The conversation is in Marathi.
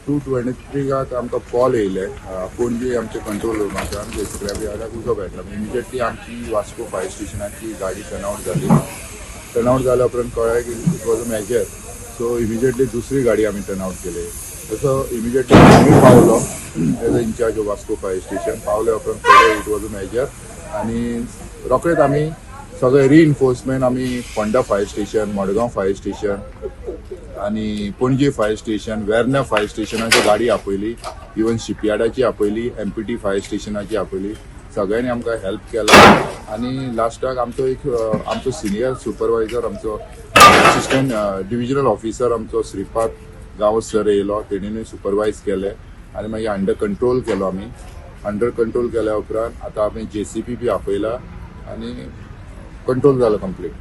2:23 आमकां कॉल येयले पणजी आमचे कंट्रोल रुमाच्यान बेसिकली आतां उजो पेटला इमिजिएटली आमची वास्को फायर स्टेशनाची गाडी टर्नआउट जाली. टर्नआउट जाल्या उपरांत कळ्ळें की it was a major. So immediately दुसरी गाडी आमी टर्नआउट केली. तसो इमिजिएटली आमी पावलो as a incharge of Vasco fire station. पावल्या उपरांत कळ्ळें इट वॉज अ मेजर आनी रोखडेच आमी सगळे रिइन्फोर्समेंट आमी Ponda fire station, Margao fire station आणि Panaji fire station, Verna fire स्टेशनाची गाडी आपयली. इवन शिपयार्डाची आपयली, MPT फायर स्टेशनाची आपयली. सगळ्यांनी आमकां हेल्प केला आणि लास्टाक आमचो सिनियर सुपरवायझर, आमचो असिस्टंट डिव्हिजनल ऑफिसर आमचो श्रीपाद गांवस सर येयलो. तेणीय सुपरवायज केले आणि मागीर अंडर कंट्रोल केलो आमी. अंडर कंट्रोल केल्या उपरांत आतां आमी JCB बी आपयला आणि कंट्रोल जालो कंप्लीट.